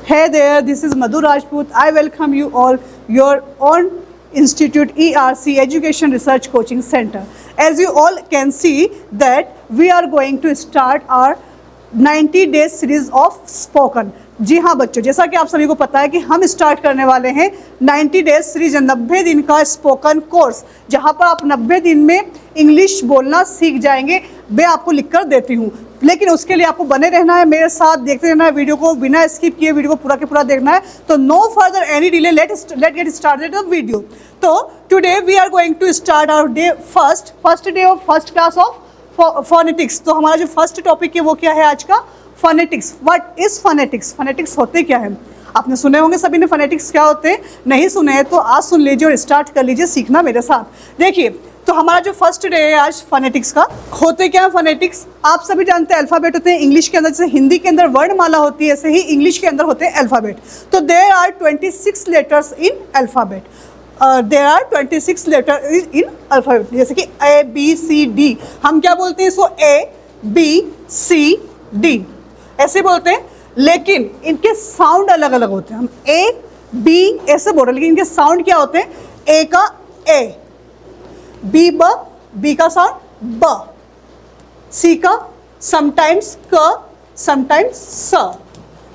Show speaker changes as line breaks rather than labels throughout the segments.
Hey there, this is Madhu Rajput. I welcome you all your own institute ERC Education Research Coaching Center. As you all can see that we are going to start our 90 days series of spoken. जी हाँ बच्चों, जैसा कि आप सभी को पता है कि हम स्टार्ट करने वाले हैं 90 डेज सीरीज 90 दिन का स्पोकन कोर्स, जहाँ पर आप 90 दिन में इंग्लिश बोलना सीख जाएंगे। मैं आपको लिख कर देती हूँ, लेकिन उसके लिए आपको बने रहना है, मेरे साथ देखते रहना है वीडियो को, बिना स्किप किए वीडियो को पूरा के पूरा देखना है। तो no further any delay, let get started the video. तो today we are going to start our day first day of first class of phonetics. तो हमारा जो फर्स्ट टॉपिक है वो क्या है आज का? Phonetics. What is phonetics? Phonetics होते क्या है? आपने सुने होंगे सभी ने फोनेटिक्स क्या होते हैं। नहीं सुने हैं तो आज सुन लीजिए और स्टार्ट कर लीजिए सीखना मेरे साथ। देखिए, तो हमारा जो फर्स्ट डे है आज फोनेटिक्स का, होते क्या है फोनेटिक्स? आप सभी जानते हैं अल्फ़ाबेट होते हैं इंग्लिश के अंदर, जैसे हिंदी के अंदर वर्णमाला होती है ऐसे ही इंग्लिश के अंदर होते हैं अल्फ़ाबेट। तो there are 26 letters in alphabet. There are 26 letter in alphabet, जैसे कि A B C D। हम क्या बोलते हैं इसको? A B C D ऐसे बोलते हैं, लेकिन इनके साउंड अलग अलग होते हैं। हम A B ऐसे बोल रहे हैं, लेकिन इनके साउंड क्या होते हैं? A का A, B ब, B का साउंड ब, C का समटाइम्स क, समटाइम्स स,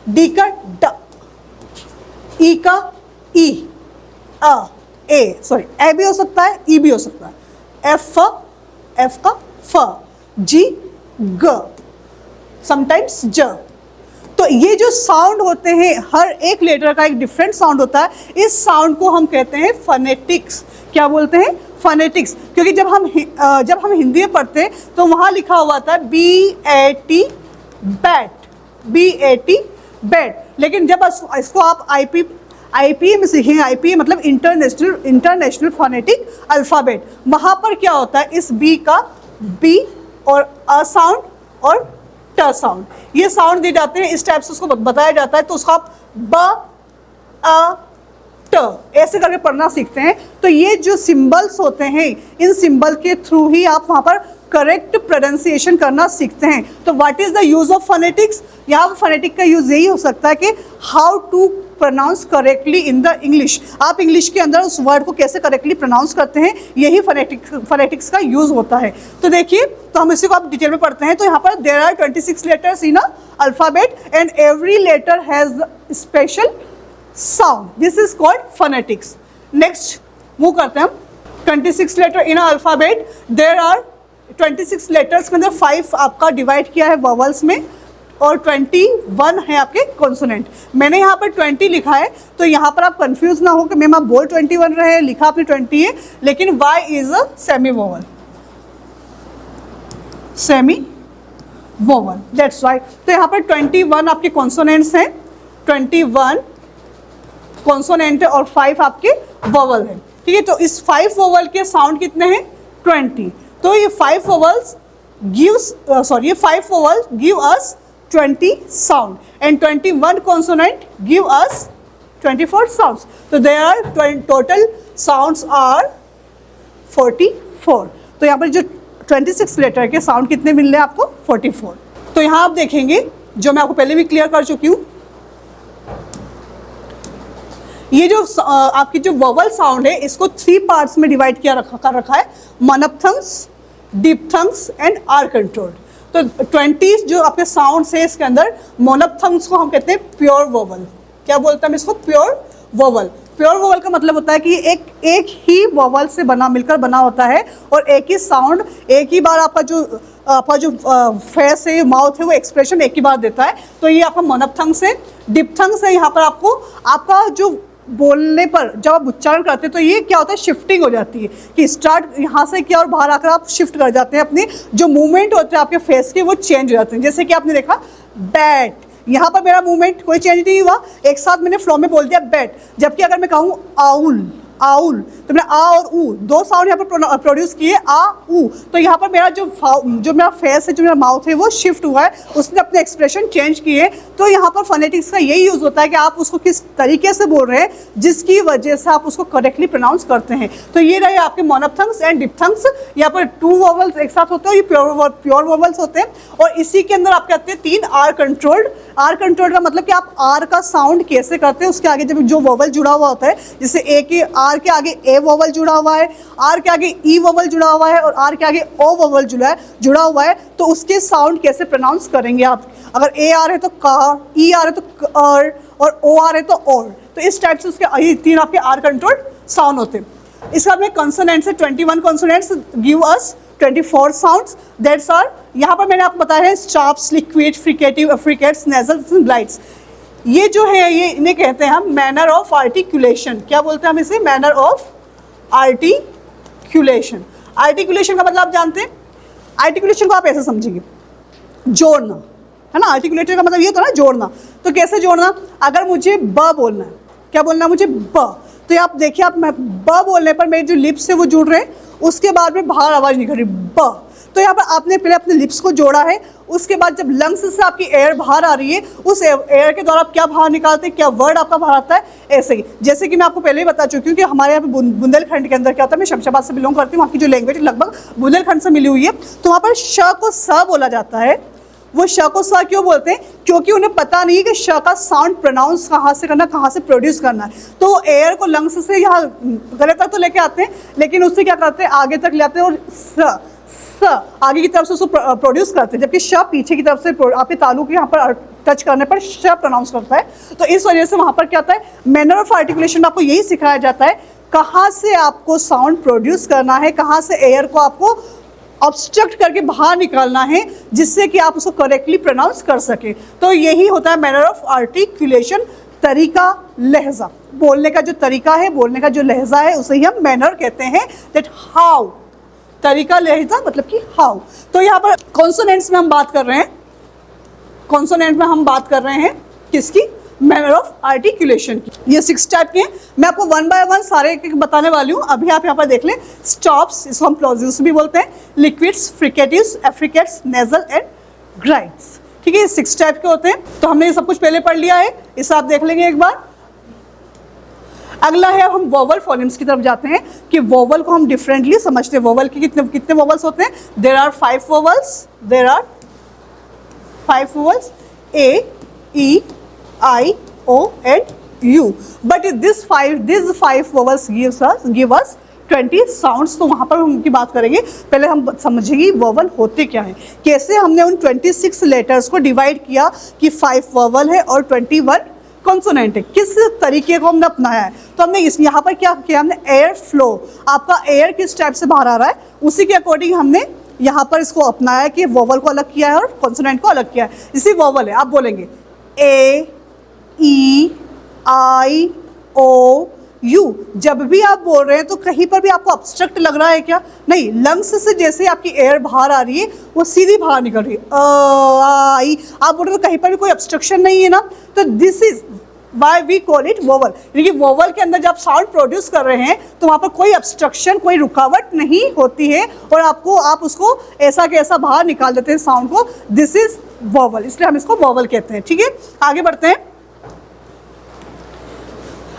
D का ड, E का ई, अ, ए सॉरी ए भी हो सकता है, ई भी हो सकता है, F का फ, G ग, समटाइम्स ज। तो ये जो साउंड होते हैं, हर एक लेटर का एक डिफरेंट साउंड होता है। इस साउंड को हम कहते हैं फोनेटिक्स। क्या बोलते हैं? फोनेटिक्स। क्योंकि जब हम हिंदी में पढ़ते हैं तो वहाँ लिखा हुआ था BAT बैट, BAT बैट। लेकिन जब इसको आप IPA में सीखेंगे, IPA मतलब इंटरनेशनल फोनेटिक अल्फ़ाबेट, वहाँ पर क्या होता है? इस B का B और अ साउंड और ट साउंड, ये साउंड दिए जाते हैं, इस टाइप से उसको बताया जाता है। तो उसको आप ब अ ट ऐसे करके पढ़ना सीखते हैं। तो ये जो सिंबल्स होते हैं, इन सिंबल के थ्रू ही आप वहाँ पर करेक्ट प्रोनाउंसिएशन करना सीखते हैं। तो what is the use of phonetics? यहाँ पर फोनेटिक का यूज़ यही हो सकता है कि how to pronounce correctly in the English. आप इंग्लिश के अंदर उस वर्ड को कैसे करेक्टली प्रोनाउंस करते हैं, यही फोनेटिक्स का यूज़ होता है। तो देखिए, तो हम इसी को आप डिटेल में पढ़ते हैं। तो यहाँ पर there are 26 letters in a alphabet and every letter has special sound, this is called phonetics. Next move करते हैं हम। 26 letter in a alphabet, there are 26 letters के अंदर 5 आपका डिवाइड किया है वॉवल्स में और 21 है आपके कॉन्सोनेंट। मैंने यहाँ पर 20 लिखा है, तो यहाँ पर आप कंफ्यूज ना हो कि मैम आप बोल 21 रहे, लिखा आपने 20 है, लेकिन Y is a semi vowel, semi vowel, that's why. तो यहाँ पर 21 आपके कॉन्सोनेंट्स हैं, 21 कॉन्सोनेंट है और 5 आपके वोवल हैं। ठीक है, तो इस 5 वोवल के साउंड कितने हैं? 20। तो ये 5 vowels give us 20 sound and 21 consonant give us 24 sounds. So their total sounds are 44. तो यहाँ पर जो 26 लेटर के साउंड कितने मिल रहे हैं आपको? 44। तो यहाँ आप देखेंगे, जो मैं आपको पहले भी क्लियर कर चुकी हूँ, ये जो आपकी जो वोवल साउंड है, इसको 3 पार्ट्स में डिवाइड कर रखा है, मोनोप्थंग्स, डिप्थंग्स एंड आर कंट्रोल्ड। तो 20 जो आपके साउंड्स है इसके अंदर, मोनोप्थंग्स को हम कहते हैं प्योर वोवल। क्या बोलते हैं हम इसको? Pure vowel. प्योर वोवल का मतलब होता है कि एक ही वोवल से मिलकर बना होता है और एक ही साउंड एक ही बार आपका जो फेस है, माउथ है, वो एक्सप्रेशन एक ही बार देता है। तो ये आपका मोनोप्थंग्स है। डिप्थंग्स है, यहाँ पर आपका जो बोलने पर जब आप उच्चारण करते हैं तो ये क्या होता है? शिफ्टिंग हो जाती है कि स्टार्ट यहाँ से किया और बाहर आकर आप शिफ्ट कर जाते हैं, अपने जो मूवमेंट होते हैं आपके फेस के वो चेंज हो जाते हैं। जैसे कि आपने देखा बैट, यहाँ पर मेरा मूवमेंट कोई चेंज नहीं हुआ, एक साथ मैंने फ्लो में बोल दिया बैट। जबकि अगर मैं कहूँ आउल, आउल, तो मैंने आ और ऊ दो साउंड यहाँ पर प्रोड्यूस किए, आ ऊ। तो यहाँ पर मेरा जो मेरा फेस है, जो मेरा माउथ है वो शिफ्ट हुआ है, उसने अपने एक्सप्रेशन चेंज किए। तो यहाँ पर फोनेटिक्स का यही यूज़ होता है कि आप उसको किस तरीके से बोल रहे हैं जिसकी वजह से आप उसको करेक्टली प्रोनाउंस करते हैं। तो ये रहे आपके मोनोप्थंग्स एंड डिप्थंग्स। यहाँ पर 2 वोवल्स एक साथ होते हैं, ये प्योर वोवल्स होते हैं। और इसी के अंदर आप कहते हैं 3 आर कंट्रोल्ड। आर कंट्रोल्ड का मतलब कि आप आर का साउंड कैसे करते हैं, उसके आगे जब जो वोवल जुड़ा हुआ होता है, जैसे ए के आर के आगे ए वोवल जुड़ा हुआ है, आर के आगे ई वोवल जुड़ा हुआ है और आर के आगे ओ वोवल जुड़ा हुआ है, तो उसके साउंड कैसे प्रोनाउंस करेंगे आप। अगर ए आ रहे तो का, ई आ रहे तो कर, और ओ आ रहे तो और। तो इस टाइप से उसके 3 आपके आर कंट्रोल्ड साउंड होते हैं। इसके बाद में कॉन्सोनेंट्स है, 21 consonants give us 24 sounds that's are. यहाँ पर मैंने आपको बताया है stops, liquid, fricative, affricates, nasals, glides. ये जो है ये इन्हें कहते हैं हम मैनर ऑफ आर्टिकुलेशन। क्या बोलते हैं हम इसे? Manner of articulation. आर्टिकुलेशन का मतलब आप जानते हैं, आर्टिकुलेशन को आप ऐसे समझेंगे, जोड़ना, है ना। आर्टिकुलेटर का मतलब ये होता है ना, जोड़ना। तो कैसे जोड़ना? अगर मुझे ब बोलना है, क्या बोलना है मुझे? ब। तो आप देखिए, आप मैं ब बोलने पर मेरे जो लिप्स है वो जुड़ रहे हैं, उसके बाद में बाहर आवाज़ निकल रही ब। तो यहाँ पर आपने पहले अपने लिप्स को जोड़ा है, उसके बाद जब लंग्स से आपकी एयर बाहर आ रही है, उस एयर के द्वारा आप क्या बाहर निकालते हैं, क्या वर्ड आपका बाहर आता है, ऐसे ही। जैसे कि मैं आपको पहले ही बता चुकी हूँ कि हमारे यहाँ पे बुंदेलखंड के अंदर क्या होता है, मैं शमशाबाद से बिलोंग करती हूँ, वहाँ की जो लैंग्वेज लगभग बुंदेलखंड से मिली हुई है। तो वहाँ पर श को स बोला जाता है। वो श को स क्यों बोलते हैं? क्योंकि उन्हें पता नहीं है कि श का साउंड प्रोनाउंस कहाँ से करना, कहाँ से प्रोड्यूस करना है। तो एयर को लंग्स से यहाँ गले तक तो लेके आते हैं, लेकिन उससे क्या करते हैं, आगे तक ले आते हैं और स आगे की तरफ से उसको प्रोड्यूस करते हैं, जबकि श पीछे की तरफ से आपके तालु के यहाँ पर टच करने पर श प्रोनाउंस करता है। तो इस वजह से वहाँ पर क्या होता है, मैनर ऑफ आर्टिकुलेशन में आपको यही सिखाया जाता है, कहाँ से आपको साउंड प्रोड्यूस करना है, कहाँ से एयर को आपको ऑब्स्ट्रक्ट करके बाहर निकालना है, जिससे कि आप उसको करेक्टली प्रोनाउंस कर सके। तो यही होता है मैनर ऑफ आर्टिकुलेशन, तरीका, लहजा। बोलने का जो तरीका है, बोलने का जो लहजा है, उसे ही हम मैनर कहते हैं। दैट हाउ, तरीका, लहजा मतलब कि हाउ। तो यहाँ पर कॉन्सोनेंट्स में हम बात कर रहे हैं, कॉन्सोनेंट में हम बात कर रहे हैं किसकी? मैनर ऑफ आर्टिकुलेशन की। ये 6 टाइप के हैं, मैं आपको 1 बाय 1 सारे एक बताने वाली हूँ। अभी आप यहाँ पर देख लें, स्टॉप्स, इसको हम प्लॉजिव्स भी बोलते हैं, liquids, fricatives, affricates, nasal and glides. ठीक है, ये 6 टाइप के होते हैं। तो हमने ये सब कुछ पहले पढ़ लिया है, इसे आप देख लेंगे एक बार। अगला है, अब हम वोवल फोनेम्स की तरफ जाते हैं कि वोवल को हम डिफरेंटली समझते हैं। वोवल के कितने वोवल्स होते हैं? There are 5 vowels, there are 5 vowels, A, E, I, O and U. But this 5 vowels give us 20 sounds. तो वहाँ पर हम उनकी बात करेंगे। पहले हम समझेंगे वोवल होते क्या हैं, कैसे हमने उन 26 लेटर्स को डिवाइड किया कि 5 वोवल है और 21 कॉन्सोनेंट है, किस तरीके को हमने अपनाया है। तो हमने यहाँ पर क्या किया, हमने एयर फ्लो, आपका एयर किस टाइप से बाहर आ रहा है, उसी के अकॉर्डिंग हमने यहाँ पर इसको अपनाया कि वोवल को अलग किया है और कॉन्सोनेंट को अलग किया है। इसी वोवल है, आप बोलेंगे ए, ई, आई, ओ, यू। जब भी आप बोल रहे हैं तो कहीं पर भी आपको ऑब्स्ट्रक्ट लग रहा है क्या? नहीं, लंग्स से जैसे आपकी एयर बाहर आ रही है वो सीधी बाहर निकल रही है। आई आप बोल रहे हो तो कहीं पर भी कोई ऑब्स्ट्रक्शन नहीं है ना। तो this is why we call it vowel. यानी कि वोवल के अंदर जब साउंड प्रोड्यूस कर रहे हैं तो वहाँ पर कोई ऑब्स्ट्रक्शन, कोई रुकावट नहीं होती है और आप उसको ऐसा के ऐसा बाहर निकाल देते हैं साउंड को। दिस इज वोवल, इसलिए हम इसको वोवल कहते हैं। ठीक है, आगे बढ़ते हैं।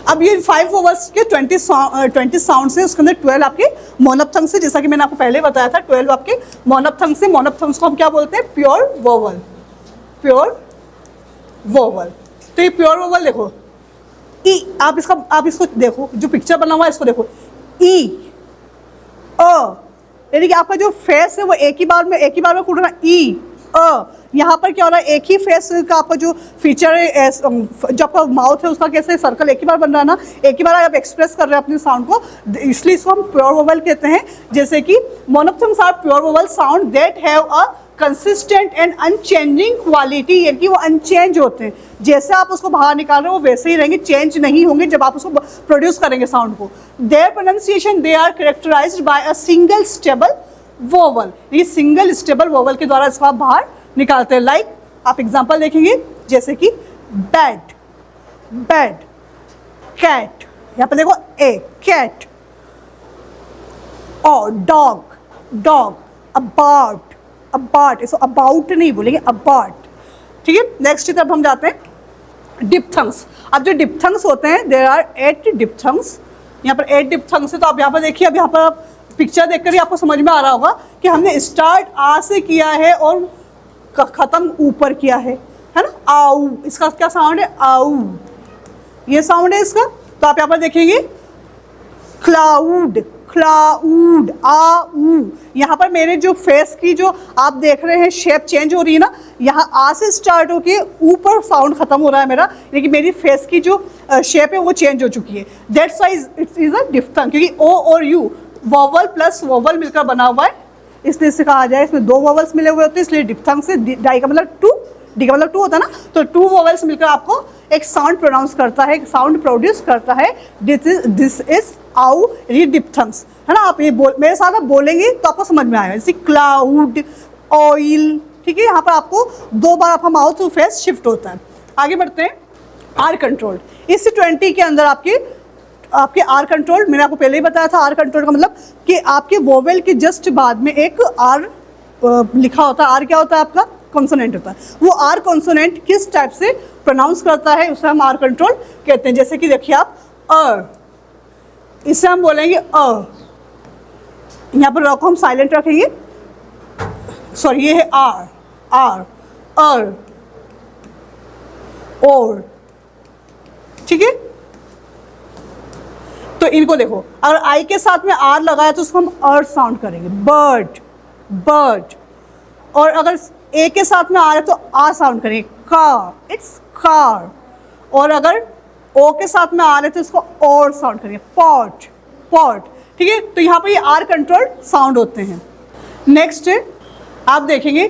अब ये 5 वोवल्स के 20 साउंड्स हैं, उसके अंदर 12 आपके मोनोप्थंग्स से, जैसा कि मैंने आपको पहले बताया था, 12 आपके मोनोप्थंग्स से। मोनोप्थंग्स को हम क्या बोलते हैं? Pure vowel, pure vowel. तो ये प्योर वोवल देखो, ई, आप इसको देखो, जो पिक्चर बना हुआ है इसको देखो, ई, अ, यानी कि आपका जो फेस है वो एक ही बार में खुलना, ई, अ। यहाँ पर क्या हो रहा है, एक ही फेस का आपका जो फीचर है, जो आपका माउथ है उसका कैसे सर्कल एक ही बार बन रहा है ना, एक ही बार आप एक्सप्रेस कर रहे हैं अपने साउंड को, इसलिए इसको हम प्योर वोवल कहते हैं। जैसे कि monophthongs are pure vowel sound that have a consistent and unchanging quality, यानी कि वो अनचेंज होते हैं, जैसे आप उसको बाहर निकाल रहे हो वो वैसे ही रहेंगे, चेंज नहीं होंगे जब आप उसको प्रोड्यूस करेंगे साउंड को। There pronunciation they are characterized by a single stable vowel, ये सिंगल स्टेबल वोवल के द्वारा इसको आप बाहर निकालते हैं। लाइक आप एग्जांपल देखेंगे, जैसे कि बैड, बैड, कैट, यहाँ पर देखो ए कैट, और डॉग डॉग, अबाउट अबाउट, इसको अबाउट नहीं बोलेंगे, अबाउट। ठीक है, नेक्स्ट की तरफ हम जाते हैं डिप्थंग्स। अब जो डिप्थंग्स होते हैं, देयर आर 8 डिप्थंग्स। यहाँ पर 8 डिप्थंग्स है। तो आप यहाँ पर देखिए, अब यहाँ पर आप पिक्चर देखकर ही आपको समझ में आ रहा होगा कि हमने स्टार्ट आ से किया है और खत्म ऊपर किया है ना। आउ, इसका क्या साउंड है, आउ, ये साउंड है इसका। तो आप यहाँ पर देखेंगे क्लाउड, क्लाउड, आऊ। यहाँ पर मेरे जो फेस की जो आप देख रहे हैं शेप चेंज हो रही है ना, यहाँ आ से स्टार्ट होके ऊपर साउंड खत्म हो रहा है मेरा, लेकिन मेरी फेस की जो शेप है वो चेंज हो चुकी है। That's why it is a diphthong, क्योंकि ओ और यू वोवल प्लस वोवल मिलकर बना हुआ है, इसलिए इसे कहा जाए, इसमें 2 वोवल्स मिले हुए होते हैं, इसलिए डिफ्थंग से डाई का मतलब 2, डी का मतलब 2 होता है ना। तो 2 वोवल्स मिलकर आपको एक साउंड प्रोनाउंस करता है, एक साउंड प्रोड्यूस करता है। दिस इज आउ, ये डिप्थंग्स है ना। आप ये मेरे साथ आप बोलेंगे तो आपको समझ में आएगा, जैसे क्लाउड, ऑयल। ठीक है, यहाँ पर आपको 2 बार आपका माउथ टू फेस शिफ्ट होता है। आगे बढ़ते हैं, आर कंट्रोल। इस 20 के अंदर आपके आर कंट्रोल, मैंने आपको पहले ही बताया था। आर कंट्रोल का मतलब कि आपके वोवेल के जस्ट बाद में एक आर लिखा होता है। आर क्या होता है आपका, कॉन्सोनेंट होता है। वो आर कॉन्सोनेंट किस टाइप से प्रोनाउंस करता है, उसे हम आर कंट्रोल कहते हैं। जैसे कि देखिए आप इसे हम बोलेंगे यहाँ पर रखो, हम साइलेंट रखेंगे, सॉरी, ये है आर, आर, और। ठीक है, तो इनको देखो, अगर आई के साथ में आर लगाया तो उसको हम अर्थ साउंड करेंगे, बर्ड, बर्ड। और अगर ए के साथ में आ रहा है तो आ साउंड करेंगे, कार, इट्स कार। और अगर ओ के साथ में आ रहे तो इसको और साउंड करेंगे, पॉट, पॉट। ठीक है, तो यहाँ पर ये आर कंट्रोल साउंड होते हैं। नेक्स्ट आप देखेंगे,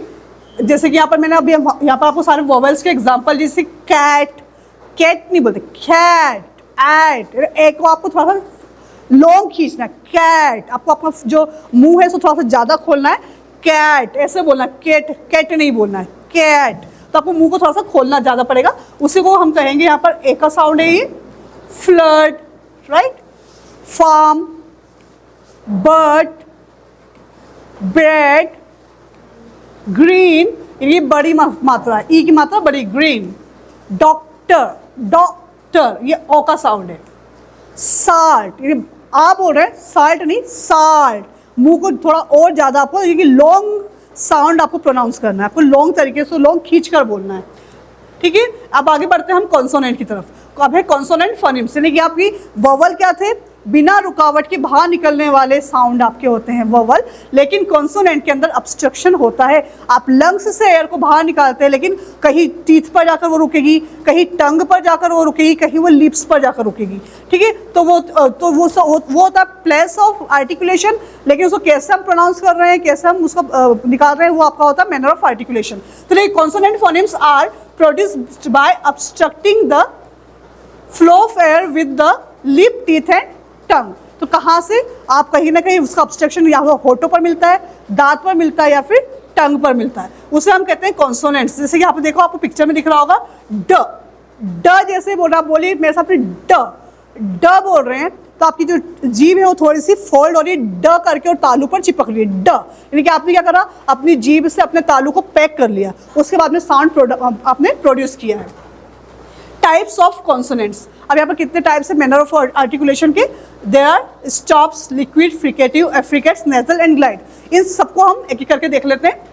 जैसे कि यहाँ पर मैंने अभी यहाँ पर आपको सारे वोवेल्स के एग्जांपल, जैसे कैट, कैट नहीं बोलते, कैट, एट, ए को आपको थोड़ा सा लॉन्ग खींचना है, कैट। आपको अपना जो मुंह है उसको थोड़ा सा ज़्यादा खोलना है, कैट ऐसे बोलना है, कैट, कैट नहीं बोलना है, कैट। तो आपको मुंह को थोड़ा सा खोलना ज़्यादा पड़ेगा, उसी को हम कहेंगे, यहाँ पर ए का साउंड है ये flood, right, farm, bird, bread, green, ये बड़ी मात्रा है, ई की मात्रा बड़ी, ग्रीन, डॉक्टर, डॉक्टर, ये ओ का साउंड है, साल्ट, ये आप बोल रहे हैं साल्ट नहीं, साल्ट। मुंह को थोड़ा और ज़्यादा आपको, क्योंकि लॉन्ग साउंड आपको प्रोनाउंस करना है, आपको लॉन्ग तरीके से लॉन्ग खींच कर बोलना है। ठीक है, अब आगे बढ़ते हैं हम कॉन्सोनेंट की तरफ। अब है कॉन्सोनेंट फोनिम्स, यानी कि आपकी वोवल क्या थे, बिना रुकावट के बाहर निकलने वाले साउंड आपके होते हैं वोवल। लेकिन कॉन्सोनेंट के अंदर ऑब्स्ट्रक्शन होता है, आप लंग्स से एयर को बाहर निकालते हैं, लेकिन कहीं टीथ पर जाकर वो रुकेगी, कहीं टंग पर जाकर वो रुकेगी, कहीं वो लिप्स पर जाकर रुकेगी। ठीक है, तो वो होता है प्लेस ऑफ आर्टिकुलेशन, लेकिन उसको कैसे हम प्रोनाउंस कर रहे हैं, कैसे हम उसको निकाल रहे हैं, वो आपका होता है मैनर ऑफ आर्टिकुलेशन। तो ये consonant phonemes are produced by obstructing the flow of air with the lip, teeth and tongue. तो कहाँ से आप कहीं ना कहीं उसका ऑब्स्ट्रक्शन या तो होठों पर मिलता है, दांत पर मिलता है, या फिर टंग पर मिलता है, उसे हम कहते हैं कॉन्सोनेंट्स। जैसे कि आप देखो, आपको पिक्चर में दिख रहा होगा ड, ड जैसे बोल रहा, बोलिए मेरे साथ ड, ड बोल रहे हैं, तो आपकी जो जीभ है वो थोड़ी सी फोल्ड हो रही है, ड करके, और तालू पर चिपक रही है, ड। यानी कि आपने क्या करा, अपनी जीभ से अपने तालू को पैक कर लिया, उसके बाद में साउंड आपने प्रोड्यूस किया है। टाइप्स ऑफ कॉन्सोनेंट्स, अब यहाँ पर कितने टाइप्स है मैनर ऑफ आर्टिकुलेशन के, there are stops, liquid, fricative, affricates, nasal and glide. इन सबको हम एक एक करके देख लेते हैं।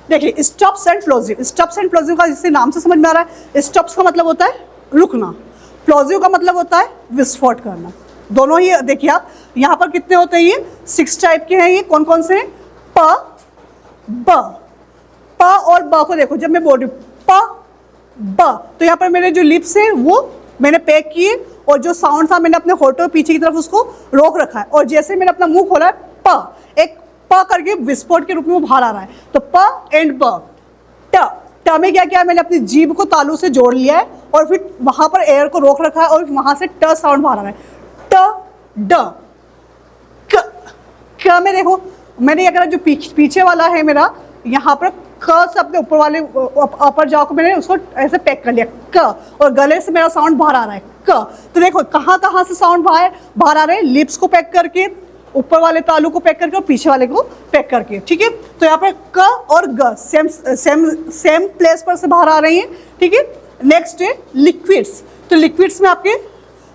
देखिए, stops and plosive. Stops and plosive का जिससे नाम से समझ में आ रहा है, स्टॉप्स का मतलब होता है रुकना, प्लोजिव का मतलब होता है विस्फोट करना। दोनों ही देखिए आप, यहाँ पर कितने होते हैं, ये 6 टाइप के हैं। ये कौन कौन से हैं, प, ब, प और ब को देखो, जब मैं बोल रही हूँ प, ब, तो यहाँ पर मेरे जो लिप्स हैं वो मैंने पैक किए, और जो साउंड था मैंने अपने होठों पीछे की तरफ उसको रोक रखा है, और जैसे मैंने अपना मुंह खोला है, प, एक प करके विस्फोट के रूप में वो बाहर आ रहा है। तो प एंड ब। ट, ट में क्या किया, मैंने अपनी जीभ को तालू से जोड़ लिया है, और फिर वहां पर एयर को रोक रखा है, और वहां से ट साउंड बाहर आ रहा है, ट, ड। क, क में देखो, मैंने अगर जो पीछे वाला है मेरा, यहाँ पर क से अपने ऊपर वाले अपर जाओ को मैंने उसको ऐसे पैक कर लिया क, और गले से मेरा साउंड बाहर आ रहा है क। तो देखो कहाँ कहाँ से साउंड बाहर आ रहे हैं, लिप्स को पैक करके, ऊपर वाले तालु को पैक करके और पीछे वाले को पैक करके, ठीक है। तो यहाँ पर क और ग सेम प्लेस पर से बाहर आ रही हैं, ठीक है। नेक्स्ट है लिक्विड्स। तो लिक्विड्स में आपके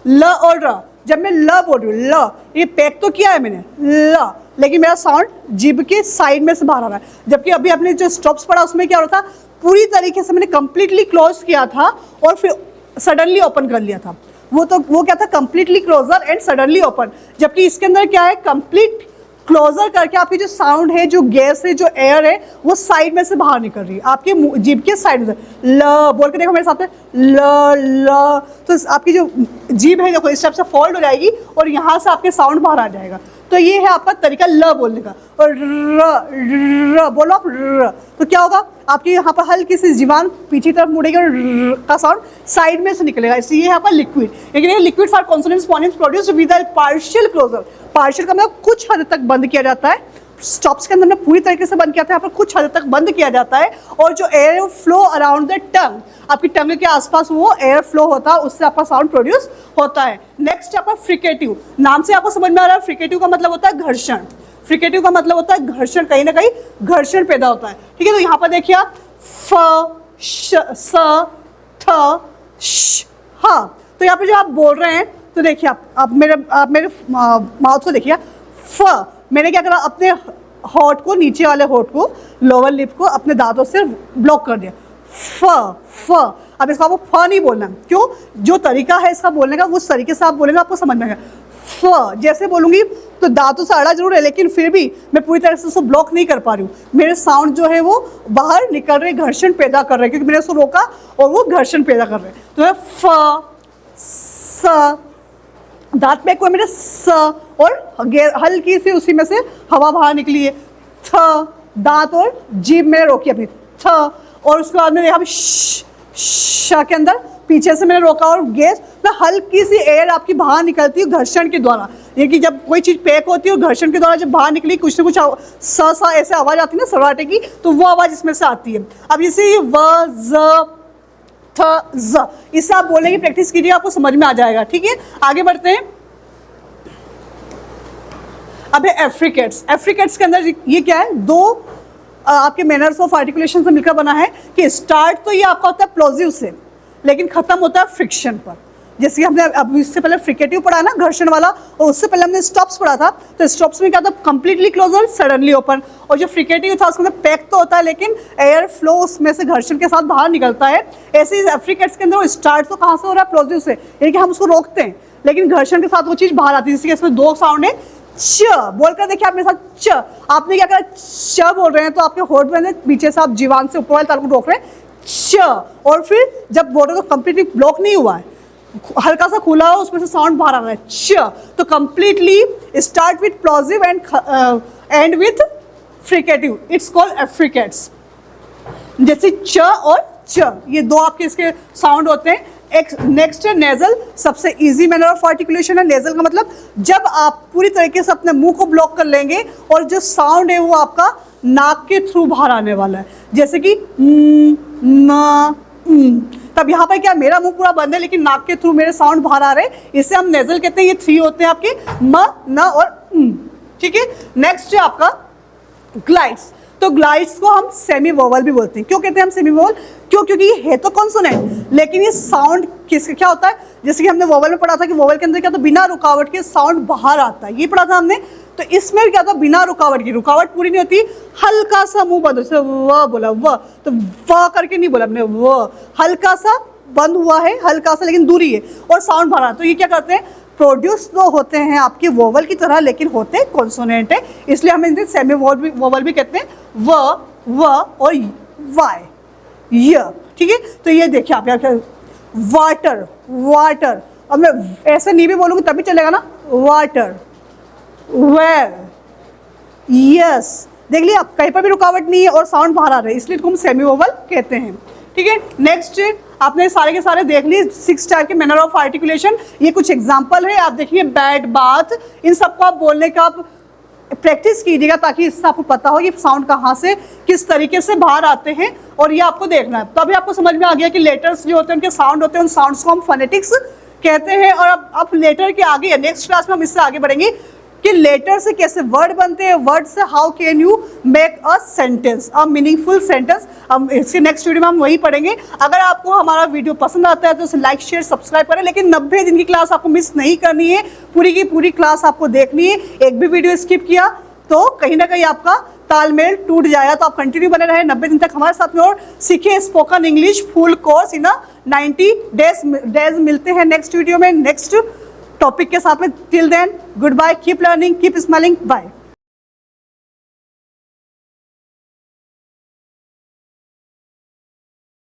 ल और र, जब मैं ल बोल रही हूँ, ल ये पैक तो किया है मैंने ल, लेकिन मेरा साउंड जीभ के साइड में से बाहर आ रहा है। जबकि अभी आपने जो स्टॉप्स पढ़ा उसमें क्या हो रहा था, पूरी तरीके से मैंने कंप्लीटली क्लोज किया था और फिर सडनली ओपन कर लिया था। वो क्या था, completely closer and suddenly open. जबकि इसके अंदर क्या है, कंप्लीट क्लोजर करके आपकी जो साउंड है, जो गैस है, जो एयर है, वो साइड में से बाहर निकल रही है, आपके जीभ के साइड में से। ल बोल के देखो मेरे साथ में, ल ल, तो आपकी जो जीभ है देखो इस टाइप से फोल्ड हो जाएगी और यहाँ से आपके साउंड बाहर आ जाएगा। तो ये है आपका तरीका ल बोलने का। और र बोलो आप र, तो क्या होगा, आपके यहाँ पर हल्की सी जीवान पीछे तरफ मुड़ेगी और र का साउंड साइड में से निकलेगा। इसलिए ये है आपका लिक्विड। लेकिन ये liquids are consonants phonemes produced with a partial closure. Partial का मतलब कुछ हद तक बंद किया जाता है, स्टॉप्स के अंदर हमने पूरी तरीके से बंद किया था, यहाँ पर कुछ हद तक बंद किया जाता है। और जो air flow around the tongue, आपकी टंग के आसपास वो एयर फ्लो होता है, उससे आपका साउंड प्रोड्यूस होता है। नेक्स्ट आपका फ्रिकेटिव। नाम से आपको समझ में आ रहा है, फ्रिकेटिव का मतलब होता है घर्षण। फ्रिकेटिव का मतलब होता है घर्षण, कहीं ना कहीं घर्षण पैदा होता है, ठीक है। तो यहाँ पर देखिए आप फ श स थ श ह। तो यहाँ पे जो आप बोल रहे हैं, तो देखिए आप मेरे माउथ को देखिए, फ मैंने क्या करा, अपने होठ को, नीचे वाले होठ को, लोअर लिप को अपने दांतों से ब्लॉक कर दिया। फ अब इसका आपको फ नहीं बोलना, क्यों, जो तरीका है इसका बोलने का उस तरीके से आप बोलेंगे, आपको समझ में आएगा। फ जैसे बोलूंगी तो दांतों से अड़ा जरूर है, लेकिन फिर भी मैं पूरी तरह से उसको ब्लॉक नहीं कर पा रही हूँ। मेरे साउंड जो है वो बाहर निकल रहे, घर्षण पैदा कर रहे हैं, क्योंकि मैंने उसको रोका और वो घर्षण पैदा कर रहे हैं। तो फ स, दांत में कोई मेरे स, और हल्की सी उसी में से हवा बाहर निकली है। थ, दांत और जीभ मैंने रोकी अपनी, थ, और उसके बाद मैंने यहाँ पे श के अंदर पीछे से मैंने रोका और गैस तो हल्की सी एयर आपकी बाहर निकलती है घर्षण के द्वारा। ये कि जब कोई चीज़ पैक होती है और घर्षण के द्वारा जब बाहर निकली, कुछ ना कुछ सा ऐसे आवाज़ आती है ना सराटे की, तो वो आवाज़ इसमें से आती है। अब इसे व ज थ ज, इससे आप बोलने की प्रैक्टिस कीजिए, आपको समझ में आ जाएगा, ठीक है। आगे बढ़ते हैं। अब है एफ्रिकेट्स। एफ्रिकेट्स के अंदर ये क्या है, दो आपके मैनर्स ऑफ आर्टिकुलेशन से मिलकर बना है कि स्टार्ट तो ये आपका होता है प्लोजिव से, लेकिन खत्म होता है फ्रिक्शन पर। जैसे कि हमने अब इससे पहले फ्रिकेटिव पढ़ा ना, घर्षण वाला, और उससे पहले हमने स्टॉप्स पढ़ा था। तो स्टॉप्स में क्या था, कंप्लीटली क्लोजर, सडनली ओपन। और जो फ्रिकेटिव था उसके अंदर पैक तो होता है, लेकिन एयर फ्लो उसमें से घर्षण के साथ बाहर निकलता है। ऐसे ही एफ्रिकेट्स के अंदर वो स्टार्ट तो कहाँ से हो रहा है, प्लोजिव से, यानी कि हम उसको रोकते हैं, लेकिन घर्षण के साथ वो चीज़ बाहर आती है। जैसे कि इसमें दो साउंड है, च बोलकर देखिए आप मेरे साथ, च आपने क्या करा, च बोल रहे हैं तो आपके होठ में पीछे से आप जीवान से ऊपर वाले तालु को रोक रहे हैं, च, और फिर जब बोल रहे तो कंप्लीटली ब्लॉक नहीं हुआ है, हल्का सा खुला हो, उसमें से साउंड बाहर आ रहा है, च। तो completely start with plosive and with fricative, it's called affricates. जैसे च और च, ये दो आपके इसके साउंड होते हैं। नेक्स्ट है नेजल। सबसे इजी मैनर ऑफ आर्टिकुलेशन है नेजल का मतलब जब आप पूरी तरीके से अपने मुंह को ब्लॉक कर लेंगे और जो साउंड है वो आपका नाक के थ्रू बाहर आने वाला है, जैसे कि तब यहाँ पर क्या, मेरा मुंह पूरा बंद है लेकिन नाक के थ्रू मेरे साउंड बाहर आ रहे हैं, इसे हम नेजल कहते हैं। ये 3 होते हैं आपके, म, न और ठीक है। नेक्स्ट है आपका ग्लाइड्स। तो ग्लाइड्स को हम सेमी वोवल भी बोलते हैं। क्यों कहते हैं हम सेमी वोवल, क्योंकि ये है तो कॉन्सोनेंट, लेकिन ये साउंड क्या होता है, जैसे कि हमने वोवल में पढ़ा था कि वोवल के अंदर क्या था, बिना रुकावट के साउंड बाहर आता है, ये पढ़ा था हमने। तो इसमें क्या था, बिना रुकावट की, रुकावट पूरी नहीं होती, हल्का सा मुंह बंद, जैसे व बोला व, तो व करके नहीं बोला हमने, व हल्का सा बंद हुआ है, हल्का सा लेकिन दूरी है, और साउंड बाहर आता है। तो ये क्या करते हैं, प्रोड्यूस तो होते हैं आपके वोवल की तरह, लेकिन होते कॉन्सोनेंट है, इसलिए हम इन्हें सेमी वोवल भी कहते हैं, व और वाई, य, ठीक है। तो ये देखिए आप यहाँ वाटर, वाटर, अब मैं ऐसे नहीं भी बोलूँगी तभी चलेगा ना, वाटर, वेयर, यस, देख लिया आप, कहीं पर भी रुकावट नहीं है और साउंड बाहर आ रहा है, इसलिए इसको हम सेमी वोवल कहते हैं, ठीक है। नेक्स्ट आपने सारे के सारे देख लिए 6 टाइप के मैनर ऑफ आर्टिकुलेशन। ये कुछ एग्जांपल है, आप देखिए बैड, बाथ, इन सबको आप बोलने का आप प्रैक्टिस कीजिएगा ताकि इससे आपको पता हो कि साउंड कहाँ से किस तरीके से बाहर आते हैं, और ये आपको देखना है। तो अभी आपको समझ में आ गया कि लेटर्स जो होते हैं उनके साउंड होते हैं, उन साउंड्स को हम फोनेटिक्स कहते हैं। और अब लेटर के आगे नेक्स्ट क्लास में हम इससे आगे बढ़ेंगे कि लेटर से कैसे वर्ड बनते हैं, वर्ड से how can you make a sentence, a meaningful sentence. हम इसके नेक्स्ट वीडियो में हम वही पढ़ेंगे। अगर आपको हमारा वीडियो पसंद आता है तो उसे लाइक शेयर सब्सक्राइब करें, लेकिन 90 दिन की क्लास आपको मिस नहीं करनी है, पूरी की पूरी क्लास आपको देखनी है। एक भी वीडियो स्किप किया तो कहीं ना कहीं आपका तालमेल टूट जाएगा। तो आप कंटिन्यू बने रहे 90 दिन तक हमारे साथ में और सीखिए spoken English full course in 90 days. मिलते हैं नेक्स्ट वीडियो में नेक्स्ट टॉपिक के साथ में। Till then good bye, keep learning, keep smiling, bye.